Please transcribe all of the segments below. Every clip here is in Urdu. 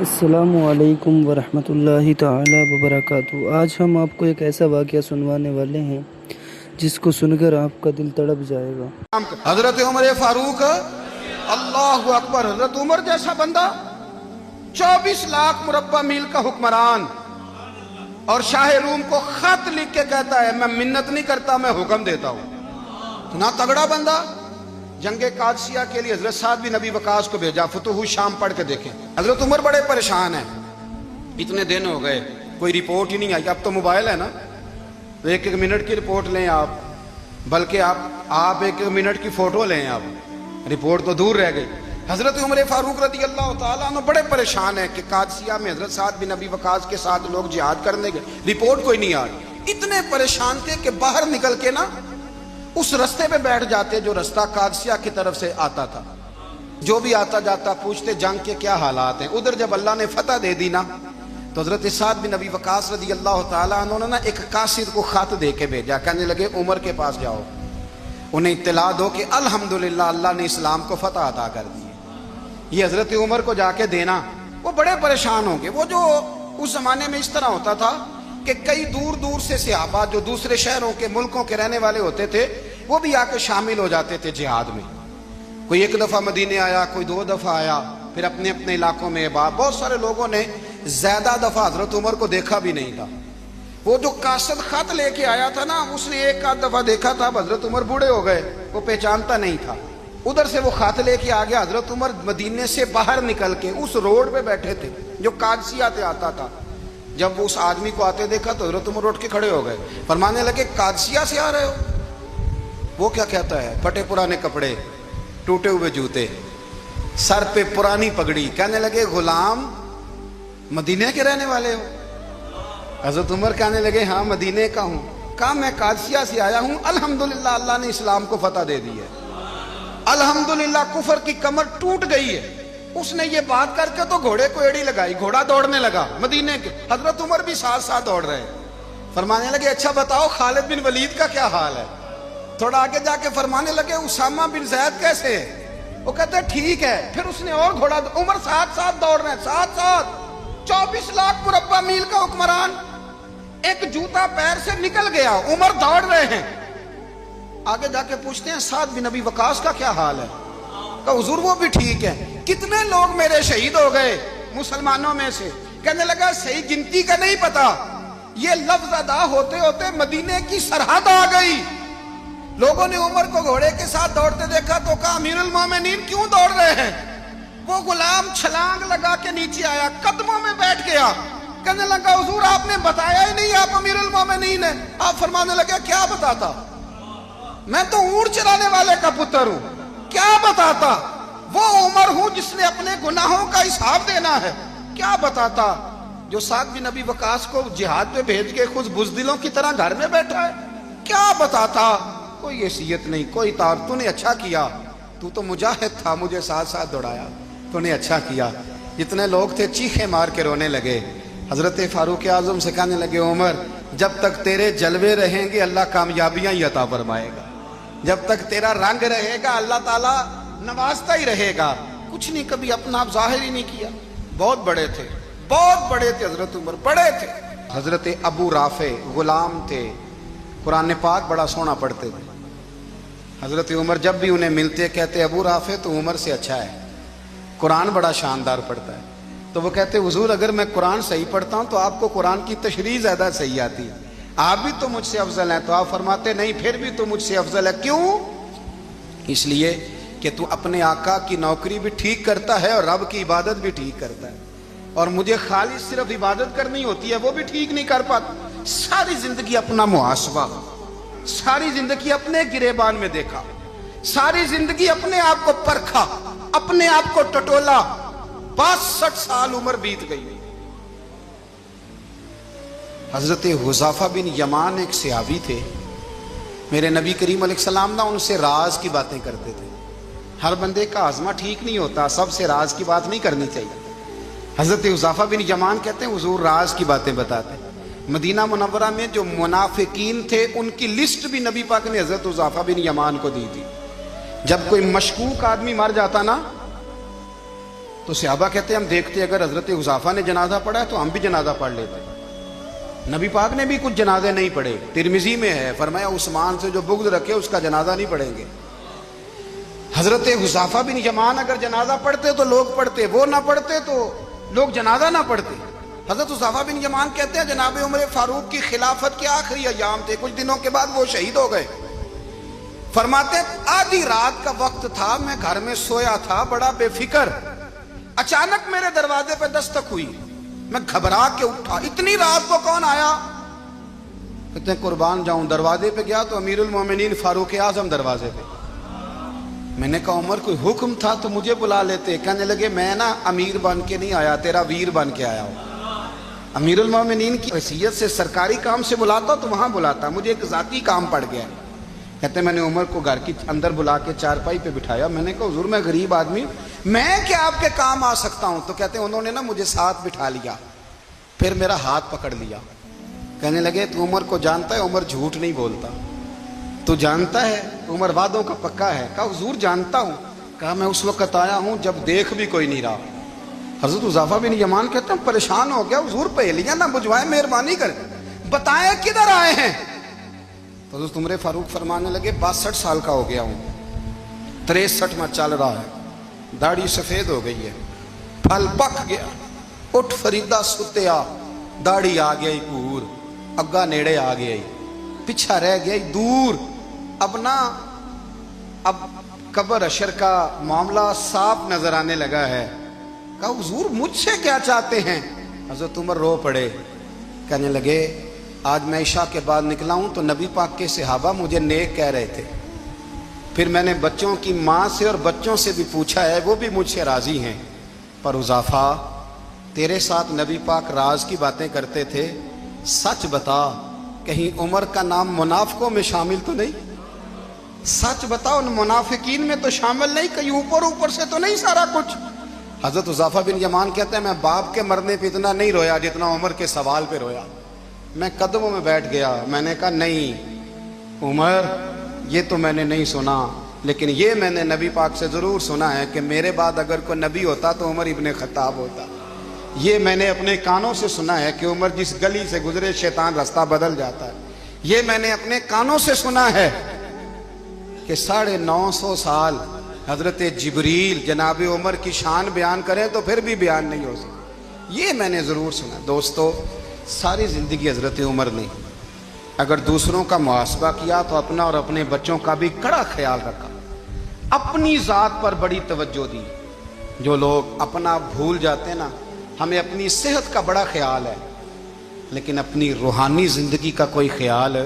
السلام علیکم ورحمۃ اللہ تعالی وبرکاتہ۔ آج ہم آپ کو ایک ایسا واقعہ سنوانے والے ہیں جس کو سن کر آپ کا دل تڑپ جائے گا۔ حضرت عمر فاروق، اللہ اکبر۔ حضرت عمر جیسا بندہ 24 لاکھ مربع میل کا حکمران، اور شاہ روم کو خط لکھ کے کہتا ہے میں منت نہیں کرتا، میں حکم دیتا ہوں۔ اتنا تگڑا بندہ۔ جنگ قادسیہ کے لیے حضرت سعد بن ابی وقاص کو بھیجا، فتوح شام پڑھ کے دیکھیں۔ حضرت عمر بڑے پریشان ہیں، اتنے دن ہو گئے کوئی رپورٹ ہی نہیں آئی۔ اب تو موبائل ہے نا، ایک ایک منٹ کی رپورٹ لیں آپ، بلکہ آپ ایک ایک منٹ کی فوٹو لیں، آپ رپورٹ تو دور رہ گئی۔ حضرت عمر فاروق رضی اللہ تعالیٰ عنہ بڑے پریشان ہیں کہ قادسیہ میں حضرت سعد بن ابی وقاص کے ساتھ لوگ جہاد کرنے گئے، رپورٹ کوئی نہیں آ رہی۔ اتنے پریشان تھے کہ باہر نکل کے نا اس رستے پہ بیٹھ جاتے جو رستہ قادسیہ کی طرف سے آتا تھا۔ جو بھی آتا جاتا پوچھتے جنگ کے کیا حالات ہیں۔ ادھر جب اللہ نے فتح دے دی نا تو حضرت سعد بن ابی وقاص رضی اللہ تعالیٰ عنہ نے نا ایک قاصد کو خط دے کے بھیجا، کہنے لگے عمر کے پاس جاؤ، انہیں اطلاع دو کہ الحمدللہ اللہ نے اسلام کو فتح عطا کر دی ہے۔ یہ حضرت عمر کو جا کے دینا، وہ بڑے پریشان ہوں گے۔ وہ جو اس زمانے میں اس طرح ہوتا تھا کہ کئی دور دور سے صحابہ جو دوسرے شہروں کے ملکوں کے رہنے والے ہوتے تھے وہ بھی آ کے شامل ہو جاتے تھے جہاد میں۔ کوئی ایک دفعہ مدینے آیا، کوئی 2 دفعہ آیا، پھر اپنے اپنے علاقوں میں بہت سارے لوگوں نے زیادہ دفعہ حضرت عمر کو دیکھا بھی نہیں تھا۔ وہ جو قاصد خط لے کے آیا تھا نا، اس نے ایک آدھ دفعہ دیکھا تھا، حضرت عمر بوڑھے ہو گئے، وہ پہچانتا نہیں تھا۔ ادھر سے وہ خط لے کے آ گیا۔ حضرت عمر مدینے سے باہر نکل کے اس روڈ پہ بیٹھے تھے جو قادسیہ سے آتا تھا۔ جب وہ اس آدمی کو آتے دیکھا تو حضرت عمر اٹھ کے کھڑے ہو گئے، فرمانے لگے قادسیہ سے آ رہے ہو؟ وہ کیا کہتا ہے؟ پھٹے پرانے کپڑے، ٹوٹے ہوئے جوتے، سر پہ پرانی پگڑی۔ کہنے لگے غلام مدینے کے رہنے والے ہو؟ حضرت عمر کہنے لگے ہاں مدینے کا ہوں۔ کہا میں قادسیہ سے آیا ہوں، الحمدللہ اللہ نے اسلام کو فتح دے دی ہے، الحمدللہ کفر کی کمر ٹوٹ گئی ہے۔ اس نے یہ بات کر کے تو گھوڑے کو ایڑی لگائی، گھوڑا دوڑنے لگا مدینے کے۔ حضرت عمر بھی ساتھ ساتھ دوڑ رہے ہیں۔ فرمانے لگے اچھا بتاؤ خالد بن ولید کا کیا حال ہے؟ تھوڑا آگے جا کے فرمانے لگے اسامہ بن زید کیسے ہے؟ وہ کہتے ہیں ٹھیک ہے۔ پھر اس نے اور گھوڑا، عمر ساتھ ساتھ دوڑ رہے ہیں، ساتھ ساتھ 24 لاکھ مربع میل کا حکمران، ایک جوتا پیر سے نکل گیا، عمر دوڑ رہے ہیں۔ آگے جا کے پوچھتے ہیں سعد بن ابی وقاص کا کیا حال ہے؟ کہ حضور وہ بھی ٹھیک ہے۔ کتنے لوگ میرے شہید ہو گئے مسلمانوں میں سے؟ کہنے لگا صحیح گنتی کا نہیں پتا، یہ لفظ ادا ہوتے ہوتے مدینے کی سرحد آ گئی۔ لوگوں نے عمر کو گھوڑے کے ساتھ دوڑتے دیکھا تو کہا امیر المومنین کیوں دوڑ رہے ہیں؟ وہ غلام چھلانگ لگا کے نیچے آیا، قدموں میں بیٹھ گیا، کہنے لگا حضور آپ نے بتایا ہی نہیں آپ امیر المومنین ہیں۔ آپ فرمانے لگے کیا بتاتا؟ میں تو اونٹ چرانے والے کا پتر ہوں، کیا بتاتا؟ وہ عمر ہوں جس نے اپنے گناہوں کا حساب دینا ہے، کیا بتاتا؟ جو سعد بن ابی وقاص کو جہاد پہ بھیج کے خود بزدلوں کی طرح گھر میں بیٹھا ہے، کیا بتاتا؟ کوئی حیثیت نہیں، کوئی تار۔ تو نے اچھا کیا، تو تو مجاہد تھا، مجھے ساتھ ساتھ دوڑایا، تو نے اچھا کیا۔ جتنے لوگ تھے چیخے مار کے رونے لگے۔ حضرت فاروق اعظم سے کہنے لگے عمر جب تک تیرے جلوے رہیں گے اللہ کامیابیاں ہی عطا فرمائے گا، جب تک تیرا رنگ رہے گا اللہ تعالیٰ نوازتا ہی رہے گا۔ کچھ نہیں، کبھی اپنا آپ ظاہر ہی نہیں کیا۔ بہت بڑے تھے، بہت بڑے تھے حضرت عمر، بڑے تھے۔ حضرت ابو رافع غلام تھے، قرآن پاک بڑا سونا پڑھتے تھے۔ حضرت عمر جب بھی انہیں ملتے کہتے ابو رافع تو عمر سے اچھا ہے، قرآن بڑا شاندار پڑھتا ہے۔ تو وہ کہتے حضور اگر میں قرآن صحیح پڑھتا ہوں تو آپ کو قرآن کی تشریح زیادہ صحیح آتی ہے، آپ بھی تو مجھ سے افضل ہیں۔ تو آپ فرماتے نہیں پھر بھی تو مجھ سے افضل ہے۔ کیوں؟ اس لیے کہ تو اپنے آقا کی نوکری بھی ٹھیک کرتا ہے اور رب کی عبادت بھی ٹھیک کرتا ہے، اور مجھے خالص صرف عبادت کرنی ہوتی ہے، وہ بھی ٹھیک نہیں کر پاتا۔ ساری زندگی اپنا محاسبہ، ساری زندگی اپنے گریبان میں دیکھا، ساری زندگی اپنے آپ کو پرکھا، اپنے آپ کو ٹٹولا۔ 62 سال عمر بیت گئی۔ حضرت حذیفہ بن یمان ایک صحابی تھے، میرے نبی کریم علیہ السلام نا ان سے راز کی باتیں کرتے تھے۔ ہر بندے کا ہاضمہ ٹھیک نہیں ہوتا، سب سے راز کی بات نہیں کرنی چاہیے۔ حضرت حذیفہ بن یمان کہتے ہیں حضور راز کی باتیں بتاتے ہیں۔ مدینہ منورہ میں جو منافقین تھے ان کی لسٹ بھی نبی پاک نے حضرت حذیفہ بن یمان کو دی تھی۔ جب کوئی مشکوک آدمی مر جاتا نا تو صحابہ کہتے ہیں ہم دیکھتے اگر حضرت حذیفہ نے جنازہ پڑھا ہے تو ہم بھی جنازہ پڑھ لیتے. نبی پاک نے بھی کچھ جنازے نہیں پڑھے. ترمذی میں ہے فرمایا عثمان سے جو بغض رکھے اس کا جنازہ نہیں پڑھیں گے. حضرت حذیفہ بن یمان اگر جنازہ پڑھتے تو لوگ پڑھتے, وہ نہ پڑھتے تو لوگ جنازہ نہ پڑھتے. حضرت حذیفہ بن یمان کہتے ہیں جناب عمر فاروق کی خلافت کے آخری ایام تھے, کچھ دنوں کے بعد وہ شہید ہو گئے. فرماتے آدھی رات کا وقت تھا, میں گھر میں سویا تھا بڑا بے فکر, اچانک میرے دروازے پہ دستک ہوئی, میں گھبرا کے اٹھا, اتنی رات کو کون آیا؟ کہتے ہیں قربان جاؤں, دروازے پہ گیا تو امیر المومنین فاروق اعظم دروازے پہ. میں نے کہا عمر کوئی حکم تھا تو مجھے بلا لیتے. کہنے لگے میں نا امیر بن کے نہیں آیا, تیرا ویر بن کے آیا ہوں. امیر المومنین کی حیثیت سے سرکاری کام سے بلاتا تو وہاں بلاتا, مجھے ایک ذاتی کام پڑ گیا. کہتے ہیں میں نے عمر کو گھر کی اندر بلا کے چارپائی پہ بٹھایا. میں نے کہا حضور میں غریب آدمی, میں کیا آپ کے کام آ سکتا ہوں؟ تو کہتے ہیں انہوں نے نا مجھے ساتھ بٹھا لیا, پھر میرا ہاتھ پکڑ لیا. کہنے لگے تو عمر کو جانتا ہے؟ عمر جھوٹ نہیں بولتا. تو جانتا ہے؟ عمر وعدوں کا پکا ہے. کہا حضور جانتا ہوں. کہا میں اس وقت آیا ہوں جب دیکھ بھی کوئی نہیں رہا. حضرت حذیفہ بن یمان کہتے ہیں پریشان ہو گیا, حضور پہلیاں نہ بجھوائے, مہربانی کر بتائیں کدھر آئے ہیں. تو حضرت عمر فاروق فرمانے لگے 62 سال کا ہو گیا ہوں, 63 میں چل رہا ہے, داڑھی سفید ہو گئی ہے, پھل پک گیا, اٹھ فریدہ ستیا, داڑھی آ گئی پور, اگا نیڑے آ گئی, پیچھا رہ گئی دور. اب قبر اشر کا معاملہ صاف نظر آنے لگا ہے. کہا حضور مجھ سے کیا چاہتے ہیں؟ حضرت عمر رو پڑے. کہنے لگے آج میں عشاء کے بعد نکلا ہوں تو نبی پاک کے صحابہ مجھے نیک کہہ رہے تھے, پھر میں نے بچوں کی ماں سے اور بچوں سے بھی پوچھا ہے, وہ بھی مجھ سے راضی ہیں. پر حذیفہ تیرے ساتھ نبی پاک راز کی باتیں کرتے تھے, سچ بتا کہیں عمر کا نام منافقوں میں شامل تو نہیں؟ سچ بتا ان منافقین میں تو شامل نہیں, کہیں اوپر سے تو نہیں سارا کچھ؟ حضرت حذیفہ بن یمان کہتے ہیں میں باپ کے مرنے پہ اتنا نہیں رویا جتنا عمر کے سوال پہ رویا. میں قدموں میں بیٹھ گیا. میں نے کہا نہیں عمر, یہ تو میں نے نہیں سنا, لیکن یہ میں نے نبی پاک سے ضرور سنا ہے کہ میرے بعد اگر کوئی نبی ہوتا تو عمر ابن خطاب ہوتا. یہ میں نے اپنے کانوں سے سنا ہے کہ عمر جس گلی سے گزرے شیطان رستہ بدل جاتا ہے. یہ میں نے اپنے کانوں سے سنا ہے کہ 950 سال حضرت جبریل جناب عمر کی شان بیان کریں تو پھر بھی بیان نہیں ہو سکتا. یہ میں نے ضرور سنا. دوستو ساری زندگی حضرت عمر نے اگر دوسروں کا محاسبہ کیا تو اپنا اور اپنے بچوں کا بھی کڑا خیال رکھا, اپنی ذات پر بڑی توجہ دی. جو لوگ اپنا بھول جاتے ہیں نا, ہمیں اپنی صحت کا بڑا خیال ہے لیکن اپنی روحانی زندگی کا کوئی خیال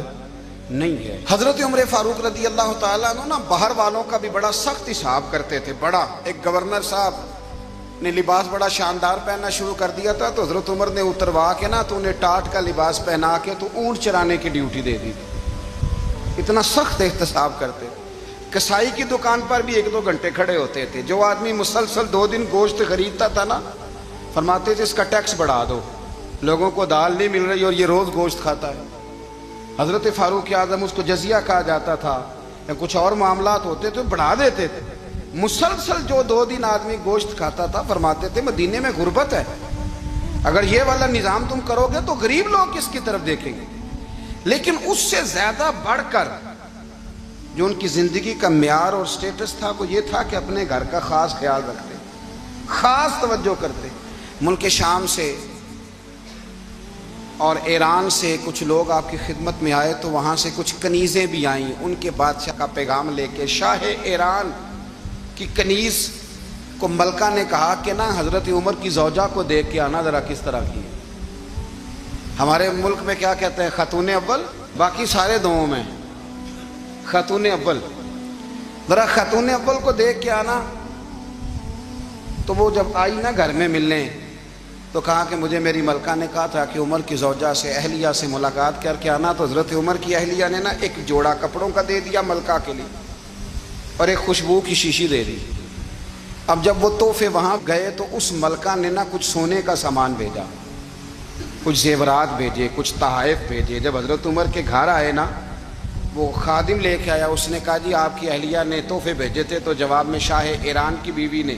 نہیں ہے. حضرت عمر فاروق رضی اللہ تعالیٰ عنہ نا باہر والوں کا بھی بڑا سخت حساب کرتے تھے. بڑا ایک گورنر صاحب نے لباس بڑا شاندار پہننا شروع کر دیا تھا تو حضرت عمر نے اتروا کے نا تو انہیں ٹاٹ کا لباس پہنا کے تو اونٹ چرانے کی ڈیوٹی دے دی. اتنا سخت احتساب کرتے. کسائی کی دکان پر بھی 1-2 گھنٹے کھڑے ہوتے تھے. جو آدمی مسلسل 2 دن گوشت خریدتا تھا نا, فرماتے تھے اس کا ٹیکس بڑھا دو, لوگوں کو دال نہیں مل رہی اور یہ روز گوشت کھاتا ہے. حضرت فاروق اعظم اس کو جزیہ کہا جاتا تھا, یا کچھ اور معاملات ہوتے تو بڑھا دیتے تھے. مسلسل جو 2 دن آدمی گوشت کھاتا تھا فرماتے تھے مدینے میں غربت ہے, اگر یہ والا نظام تم کرو گے تو غریب لوگ کس کی طرف دیکھیں گے. لیکن اس سے زیادہ بڑھ کر جو ان کی زندگی کا معیار اور سٹیٹس تھا وہ یہ تھا کہ اپنے گھر کا خاص خیال رکھتے, خاص توجہ کرتے. ملک شام سے اور ایران سے کچھ لوگ آپ کی خدمت میں آئے تو وہاں سے کچھ کنیزیں بھی آئیں ان کے بادشاہ کا پیغام لے کے. شاہ ایران کی کنیز کو ملکہ نے کہا کہ نا حضرت عمر کی زوجہ کو دیکھ کے آنا ذرا کس طرح کی ہے. ہمارے ملک میں کیا کہتے ہیں خاتون اول, باقی سارے دوؤں میں خاتون اول. ذرا خاتون اول کو دیکھ کے آنا. تو وہ جب آئی نا گھر میں ملنے تو کہا کہ مجھے میری ملکہ نے کہا تھا کہ عمر کی زوجہ سے اہلیہ سے ملاقات کر کے آنا. تو حضرت عمر کی اہلیہ نے نا ایک جوڑا کپڑوں کا دے دیا ملکہ کے لیے اور ایک خوشبو کی شیشی دے دی. اب جب وہ تحفے وہاں گئے تو اس ملکہ نے نا کچھ سونے کا سامان بھیجا, کچھ زیورات بھیجے, کچھ تحائف بھیجے. جب حضرت عمر کے گھر آئے نا وہ خادم لے کے آیا, اس نے کہا جی آپ کی اہلیہ نے تحفے بھیجے تھے. تو جواب میں شاہ ایران کی بیوی نے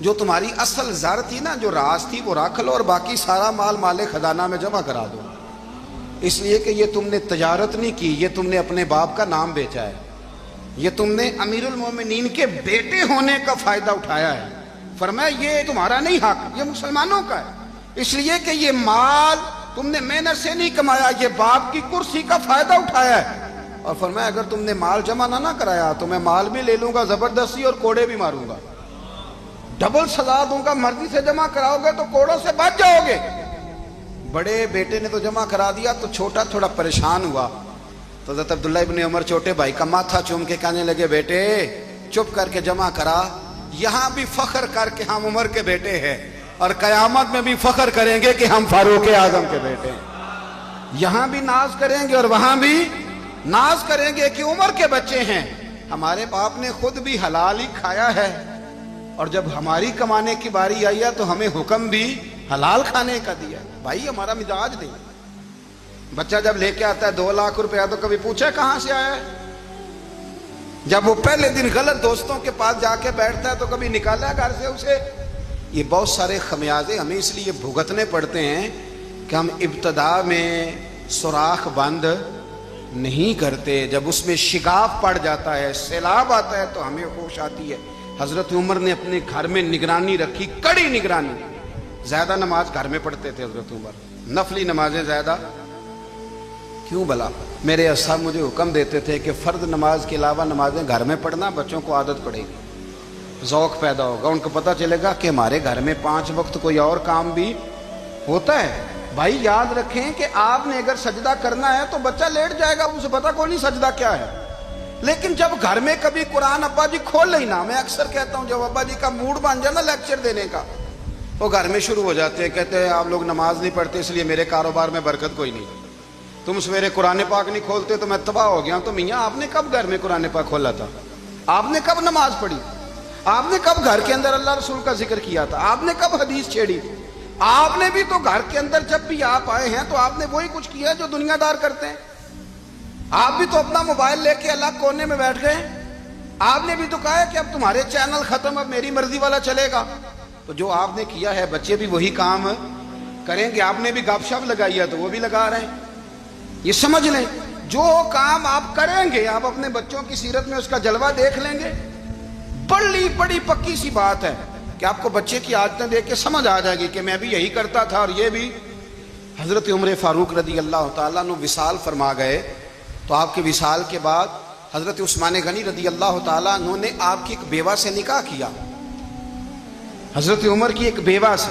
جو تمہاری اصل زر تھی نا، جو راز تھی، وہ رکھ لو اور باقی سارا مال مال خزانہ میں جمع کرا دو، اس لیے کہ یہ تم نے تجارت نہیں کی، یہ تم نے اپنے باپ کا نام بیچا ہے، یہ تم نے امیر المومنین کے بیٹے ہونے کا فائدہ اٹھایا ہے۔ فرمایا یہ تمہارا نہیں حق، یہ مسلمانوں کا ہے، اس لیے کہ یہ مال تم نے محنت سے نہیں کمایا، یہ باپ کی کرسی کا فائدہ اٹھایا ہے۔ اور فرمایا اگر تم نے مال جمع نہ کرایا تو میں مال بھی لے لوں گا زبردستی اور کوڑے بھی ماروں گا، ڈبل سزا دوں گا، مرضی سے جمع کراؤ گے تو کوڑوں سے بچ جاؤ گے۔ بڑے بیٹے نے تو جمع کرا دیا تو چھوٹا تھوڑا پریشان ہوا، تو حضرت عبداللہ ابن عمر چھوٹے بھائی کا ماتھا چوم کے کہنے لگے بیٹے چپ کر کے جمع کرا، یہاں بھی فخر کر کے ہم عمر کے بیٹے ہیں اور قیامت میں بھی فخر کریں گے کہ ہم فاروق اعظم کے بیٹے ہیں، یہاں بھی ناز کریں گے اور وہاں بھی ناز کریں گے کہ عمر کے بچے ہیں، ہمارے باپ نے خود بھی حلال ہی کھایا ہے، اور جب ہماری کمانے کی باری آئی ہے تو ہمیں حکم بھی حلال کھانے کا دیا ہے۔ بھائی ہمارا مزاج نہیں، بچہ جب لے کے آتا ہے 2 لاکھ روپیہ تو کبھی پوچھے کہاں سے آیا ہے؟ جب وہ پہلے دن غلط دوستوں کے پاس جا کے بیٹھتا ہے تو کبھی نکالا ہے گھر سے اسے؟ یہ بہت سارے خمیازے ہمیں اس لیے بھگتنے پڑتے ہیں کہ ہم ابتدا میں سوراخ بند نہیں کرتے، جب اس میں شگاف پڑ جاتا ہے، سیلاب آتا ہے تو ہمیں ہوش آتی ہے۔ حضرت عمر نے اپنے گھر میں نگرانی رکھی، کڑی نگرانی، زیادہ نماز گھر میں پڑھتے تھے حضرت عمر، نفلی نمازیں زیادہ کیوں بلا؟ میرے اصحاب مجھے حکم دیتے تھے کہ فرض نماز کے علاوہ نمازیں گھر میں پڑھنا، بچوں کو عادت پڑے گی، ذوق پیدا ہوگا، ان کو پتہ چلے گا کہ ہمارے گھر میں 5 وقت کوئی اور کام بھی ہوتا ہے۔ بھائی یاد رکھیں کہ آپ نے اگر سجدہ کرنا ہے تو بچہ لیٹ جائے گا، اسے پتہ کوئی نہیں سجدہ کیا ہے، لیکن جب گھر میں کبھی قرآن ابا جی کھول لینا، میں اکثر کہتا ہوں جب ابا جی کا موڈ بن جائے نا لیکچر دینے کا، وہ گھر میں شروع ہو جاتے ہیں، کہتے ہیں آپ لوگ نماز نہیں پڑھتے اس لیے میرے کاروبار میں برکت کوئی نہیں، تم سویرے قرآن پاک نہیں کھولتے تو میں تباہ ہو گیا ہوں۔ تو میاں آپ نے کب گھر میں قرآن پاک کھولا تھا؟ آپ نے کب نماز پڑھی؟ آپ نے کب گھر کے اندر اللہ رسول کا ذکر کیا تھا؟ آپ نے کب حدیث چھیڑی؟ آپ نے بھی تو گھر کے اندر جب بھی آپ آئے ہیں تو آپ نے وہی کچھ کیا جو دنیا دار کرتے ہیں، آپ بھی تو اپنا موبائل لے کے الگ کونے میں بیٹھ گئے، آپ نے بھی تو کہا ہے کہ اب تمہارے چینل ختم، اب میری مرضی والا چلے گا، تو جو آپ نے کیا ہے بچے بھی وہی کام کریں گے۔ آپ نے بھی گپ شپ لگائی ہے تو وہ بھی لگا رہے ہیں، یہ سمجھ لیں جو کام آپ کریں گے آپ اپنے بچوں کی سیرت میں اس کا جلوہ دیکھ لیں گے۔ بڑی پکی سی بات ہے کہ آپ کو بچے کی عادتیں دیکھ کے سمجھ آ جائے گی کہ میں بھی یہی کرتا تھا اور یہ بھی۔ حضرت عمر فاروق رضی اللہ تعالیٰ عنہ وصال فرما گئے تو آپ کے وصال کے بعد حضرت عثمان غنی رضی اللہ تعالیٰ عنہ نے آپ کی ایک بیوہ سے نکاح کیا، حضرت عمر کی ایک بیوہ سے۔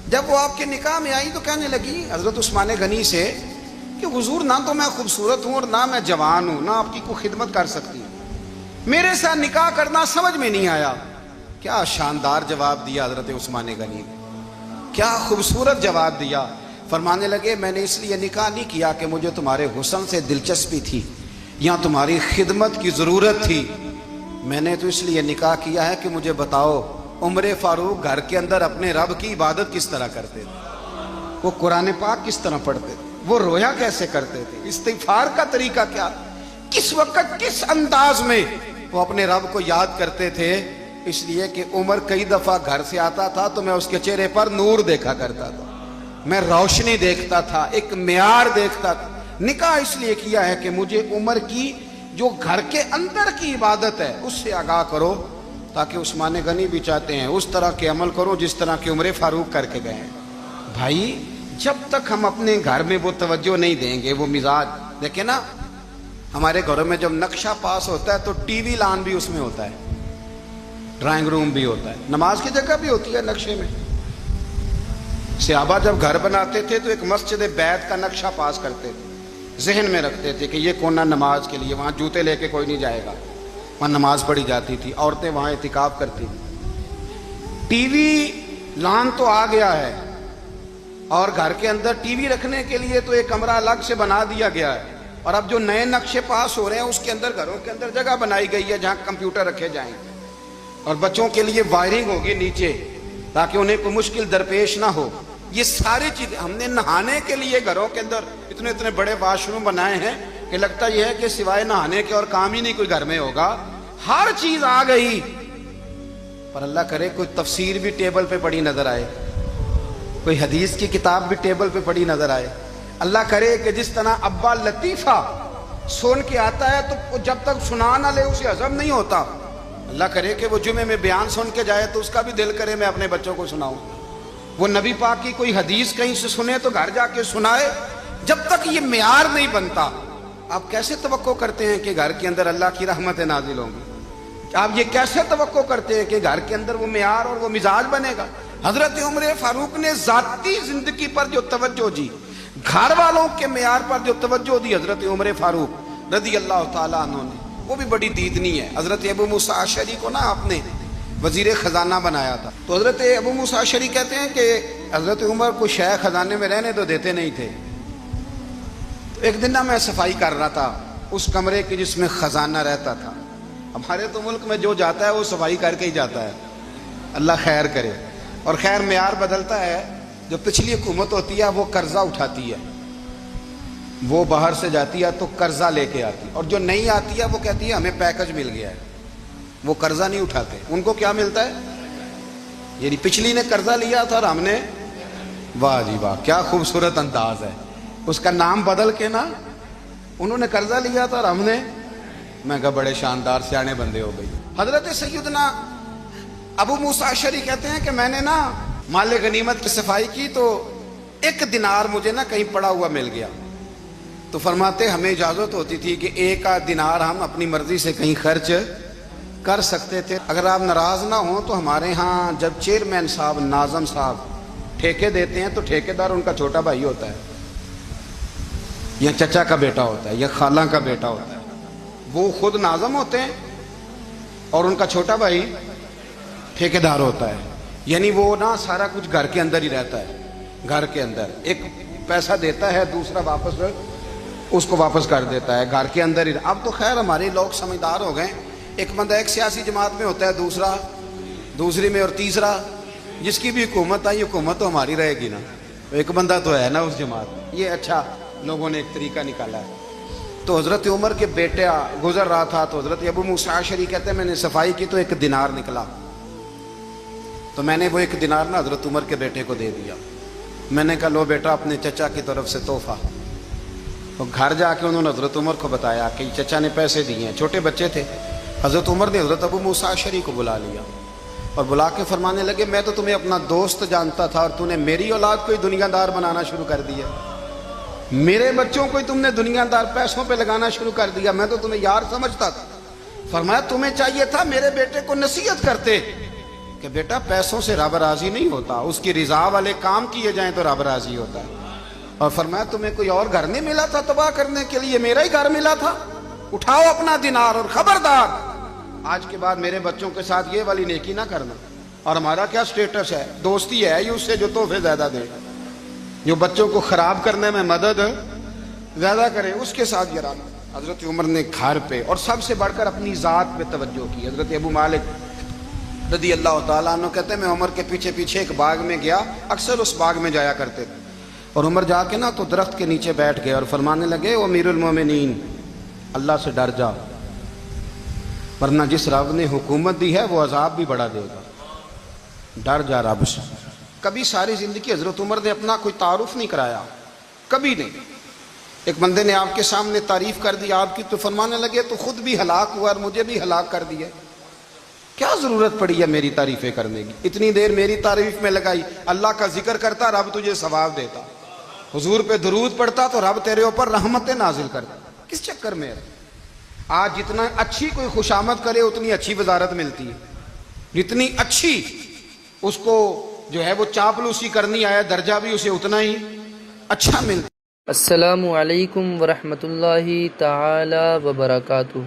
جب وہ آپ کے نکاح میں آئی تو کہنے لگی حضرت عثمان غنی سے کہ حضور نہ تو میں خوبصورت ہوں اور نہ میں جوان ہوں، نہ آپ کی کوئی خدمت کر سکتی ہوں، میرے ساتھ نکاح کرنا سمجھ میں نہیں آیا۔ کیا شاندار جواب دیا حضرت عثمان غنی نے، کیا خوبصورت جواب دیا۔ فرمانے لگے میں نے اس لیے نکاح نہیں کیا کہ مجھے تمہارے حسن سے دلچسپی تھی یا تمہاری خدمت کی ضرورت تھی، میں نے تو اس لیے نکاح کیا ہے کہ مجھے بتاؤ عمر فاروق گھر کے اندر اپنے رب کی عبادت کس طرح کرتے تھے، وہ قرآن پاک کس طرح پڑھتے تھے، وہ رویا کیسے کرتے تھے، استغفار کا طریقہ کیا، کس وقت کس انداز میں وہ اپنے رب کو یاد کرتے تھے۔ اس لیے کہ عمر کئی دفعہ گھر سے آتا تھا تو میں اس کے چہرے پر نور دیکھا کرتا تھا، میں روشنی دیکھتا تھا، ایک معیار دیکھتا تھا۔ نکاح اس لیے کیا ہے کہ مجھے عمر کی جو گھر کے اندر کی عبادت ہے اس سے آگاہ کرو، تاکہ عثمان غنی بھی چاہتے ہیں اس طرح کے عمل کرو جس طرح کہ عمر فاروق کر کے گئے ہیں۔ بھائی جب تک ہم اپنے گھر میں وہ توجہ نہیں دیں گے، وہ مزاج دیکھیں نا، ہمارے گھروں میں جب نقشہ پاس ہوتا ہے تو ٹی وی لان بھی اس میں ہوتا ہے، ڈرائنگ روم بھی ہوتا ہے، نماز کی جگہ بھی ہوتی ہے نقشے میں۔ صحابہ جب گھر بناتے تھے تو ایک مسجد بیت کا نقشہ پاس کرتے تھے، ذہن میں رکھتے تھے کہ یہ کونا نماز کے لیے، وہاں جوتے لے کے کوئی نہیں جائے گا، وہاں نماز پڑھی جاتی تھی، عورتیں وہاں اعتکاف کرتی تھیں۔ ٹی وی لان تو آ گیا ہے اور گھر کے اندر ٹی وی رکھنے کے لیے تو ایک کمرہ الگ سے بنا دیا گیا ہے، اور اب جو نئے نقشے پاس ہو رہے ہیں اس کے اندر گھروں کے اندر جگہ بنائی گئی ہے جہاں کمپیوٹر رکھے جائیں گے، اور بچوں کے لیے وائرنگ ہوگی نیچے تاکہ انہیں کوئی مشکل درپیش نہ ہو۔ یہ ساری چیزیں ہم نے نہانے کے لیے گھروں کے اندر اتنے بڑے واش روم بنائے ہیں کہ لگتا یہ ہے کہ سوائے نہانے کے اور کام ہی نہیں کوئی گھر میں ہوگا، ہر چیز آ گئی۔ پر اللہ کرے کوئی تفسیر بھی ٹیبل پہ پڑی نظر آئے، کوئی حدیث کی کتاب بھی ٹیبل پہ پڑی نظر آئے۔ اللہ کرے کہ جس طرح ابا لطیفہ سن کے آتا ہے تو جب تک سنا نہ لے اسے ہضم نہیں ہوتا، اللہ کرے کہ وہ جمعے میں بیان سن کے جائے تو اس کا بھی دل کرے میں اپنے بچوں کو سناؤں۔ وہ نبی پاک کی کوئی حدیث کہیں سے سنے تو گھر جا کے سنائے۔ جب تک یہ معیار نہیں بنتا، آپ کیسے توقع کرتے ہیں کہ گھر کے اندر اللہ کی رحمتیں نازل ہوں گی؟ آپ یہ کیسے توقع کرتے ہیں کہ گھر کے اندر وہ معیار اور وہ مزاج بنے گا؟ حضرت عمر فاروق نے ذاتی زندگی پر جو توجہ دی، گھر والوں کے معیار پر جو توجہ دی حضرت عمر فاروق رضی اللہ تعالیٰ عنہ نے، وہ بھی بڑی دیدنی ہے۔ حضرت ابو موسیٰ اشعری کو نا آپ نے وزیر خزانہ بنایا تھا، تو حضرت ابو موسیٰ اشعری کہتے ہیں کہ حضرت عمر کو شیخ خزانے میں رہنے تو دیتے نہیں تھے۔ ایک دن نا میں صفائی کر رہا تھا اس کمرے کی جس میں خزانہ رہتا تھا۔ ہمارے تو ملک میں جو جاتا ہے وہ صفائی کر کے ہی جاتا ہے، اللہ خیر کرے۔ اور خیر معیار بدلتا ہے، جو پچھلی حکومت ہوتی ہے وہ قرضہ اٹھاتی ہے، وہ باہر سے جاتی ہے تو قرضہ لے کے آتی ہے، اور جو نہیں آتی ہے وہ کہتی ہے ہمیں پیکج مل گیا ہے، وہ قرضہ نہیں اٹھاتے۔ ان کو کیا ملتا ہے؟ یعنی پچھلی نے قرضہ لیا تھا اور ہم نے، واہ جی واہ کیا خوبصورت انداز ہے، اس کا نام بدل کے نا، انہوں نے قرضہ لیا تھا اور ہم نے، میں کہا بڑے شاندار سیانے بندے ہو گئی۔ حضرت سیدنا ابو موسیٰ اشعری کہتے ہیں کہ میں نے نا مال غنیمت کی صفائی کی تو 1 دینار مجھے نا کہیں پڑا ہوا مل گیا، تو فرماتے ہمیں اجازت ہوتی تھی کہ 1 دینار ہم اپنی مرضی سے کہیں خرچ کر سکتے تھے۔ اگر آپ ناراض نہ ہوں تو ہمارے ہاں جب چیئرمین صاحب، ناظم صاحب ٹھیکے دیتے ہیں تو ٹھیکیدار ان کا چھوٹا بھائی ہوتا ہے، یا چچا کا بیٹا ہوتا ہے، یا خالہ کا بیٹا ہوتا ہے، وہ خود ناظم ہوتے ہیں اور ان کا چھوٹا بھائی ٹھیکیدار ہوتا ہے۔ یعنی وہ نا سارا کچھ گھر کے اندر ہی رہتا ہے، گھر کے اندر ایک پیسہ دیتا ہے، دوسرا واپس اس کو واپس کر دیتا ہے، گھر کے اندر ہی۔ اب تو خیر ہمارے لوگ سمجھدار ہو گئے، ایک بندہ ایک سیاسی جماعت میں ہوتا ہے، دوسرا دوسری میں، اور تیسرا جس کی بھی حکومت آئی، حکومت تو ہماری رہے گی نا، ایک بندہ تو ہے نا اس جماعت میں۔ یہ اچھا لوگوں نے ایک طریقہ نکالا ہے۔ تو حضرت عمر کے بیٹے گزر رہا تھا تو حضرت ابو موسیٰ اشعری کہتے ہیں میں نے صفائی کی تو 1 دینار نکلا، تو میں نے وہ 1 دینار نا حضرت عمر کے بیٹے کو دے دیا۔ میں نے کہا لو بیٹا اپنے چچا کی طرف سے تحفہ۔ تو گھر جا کے انہوں نے حضرت عمر کو بتایا کہ چچا نے پیسے دیے ہیں، چھوٹے بچے تھے۔ حضرت عمر نے حضرت ابو موسیٰ اشعری کو بلا لیا اور بلا کے فرمانے لگے میں تو تمہیں اپنا دوست جانتا تھا اور تو نے میری اولاد کو ہی دنیا دار بنانا شروع کر دیا، میرے بچوں کو ہی تم نے دنیا دار پیسوں پہ لگانا شروع کر دیا، میں تو تمہیں یار سمجھتا تھا۔ فرمایا تمہیں چاہیے تھا میرے بیٹے کو نصیحت کرتے کہ بیٹا پیسوں سے رب راضی نہیں ہوتا، اس کی رضا والے کام کیے جائیں تو رب راضی ہوتا ہے۔ اور فرمایا تمہیں کوئی اور گھر نہیں ملا تھا تباہ کرنے کے لیے، میرا ہی گھر ملا تھا، اٹھاؤ اپنا دینار اور خبردار آج کے بعد میرے بچوں کے ساتھ یہ والی نیکی نہ کرنا۔ اور ہمارا کیا سٹیٹس ہے؟ دوستی ہے ہی اس سے جو تحفے زیادہ دے، جو بچوں کو خراب کرنے میں مدد زیادہ کرے اس کے ساتھ گرانا۔ حضرت عمر نے گھر پہ اور سب سے بڑھ کر اپنی ذات پہ توجہ کی۔ حضرت ابو مالک رضی اللہ تعالیٰ عنہ کہتے ہیں میں عمر کے پیچھے پیچھے ایک باغ میں گیا، اکثر اس باغ میں جایا کرتے تھے، اور عمر جا کے نا تو درخت کے نیچے بیٹھ گئے اور فرمانے لگے او امیر المومنین اللہ سے ڈر جا، ورنہ جس رب نے حکومت دی ہے وہ عذاب بھی بڑا دے گا، ڈر جا رب سے۔ کبھی ساری زندگی حضرت عمر نے اپنا کوئی تعارف نہیں کرایا، کبھی نہیں۔ ایک بندے نے آپ کے سامنے تعریف کر دی آپ کی تو فرمانے لگے تو خود بھی ہلاک ہوا اور مجھے بھی ہلاک کر دیا، کیا ضرورت پڑی ہے میری تعریفیں کرنے کی؟ اتنی دیر میری تعریف میں لگائی، اللہ کا ذکر کرتا رب تجھے ثواب دیتا، حضور پہ درود پڑھتا تو رب تیرے اوپر رحمتیں نازل کرتا، کس چکر میں ہے؟ آج جتنا اچھی کوئی خوشامد کرے اتنی اچھی وزارت ملتی ہے، جتنی اچھی اس کو جو ہے وہ چاپلوسی کرنی آیا درجہ بھی اسے اتنا ہی اچھا ملتا۔ السلام علیکم ورحمۃ اللہ تعالی وبرکاتہ۔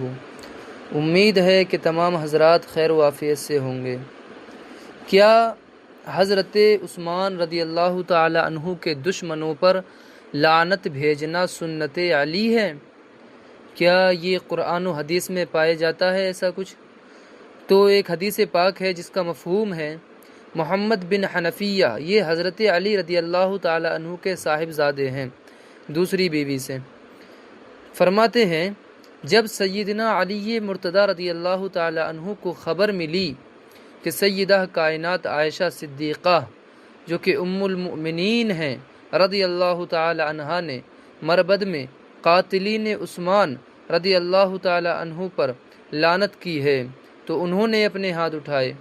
امید ہے کہ تمام حضرات خیر و عافیت سے ہوں گے۔ کیا حضرت عثمان رضی اللہ تعالی عنہ کے دشمنوں پر لعنت بھیجنا سنت علی ہے؟ کیا یہ قرآن و حدیث میں پائے جاتا ہے ایسا کچھ؟ تو ایک حدیث پاک ہے جس کا مفہوم ہے محمد بن حنفیہ یہ حضرت علی رضی اللہ تعالی عنہ کے صاحبزادے ہیں دوسری بیوی سے۔ فرماتے ہیں جب سیدنا علی مرتضیٰ رضی اللہ تعالی عنہ کو خبر ملی کہ سیدہ کائنات عائشہ صدیقہ جو کہ ام المؤمنین ہیں رضی اللہ تعالی عنہا نے مربد میں قاتلین عثمان رضی اللہ تعالی عنہ پر لعنت کی ہے، تو انہوں نے اپنے ہاتھ اٹھائے،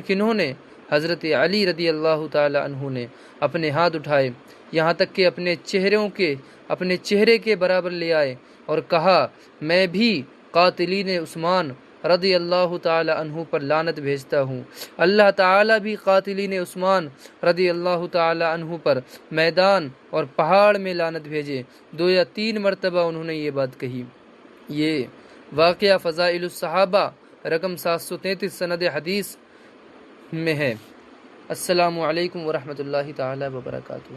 کنہوں نے؟ حضرت علی رضی اللہ تعالی عنہ نے اپنے ہاتھ اٹھائے، یہاں تک کہ اپنے چہرے کے برابر لے آئے اور کہا میں بھی قاتلین عثمان رضی اللہ تعالی عنہ پر لعنت بھیجتا ہوں، اللہ تعالی بھی قاتلین عثمان رضی اللہ تعالی عنہ پر میدان اور پہاڑ میں لعنت بھیجے۔ 2 یا 3 مرتبہ انہوں نے یہ بات کہی۔ یہ واقعہ فضائل الصحابہ رقم 733 سند حدیث میں ہے۔ السلام علیکم ورحمۃ اللہ تعالی وبرکاتہ۔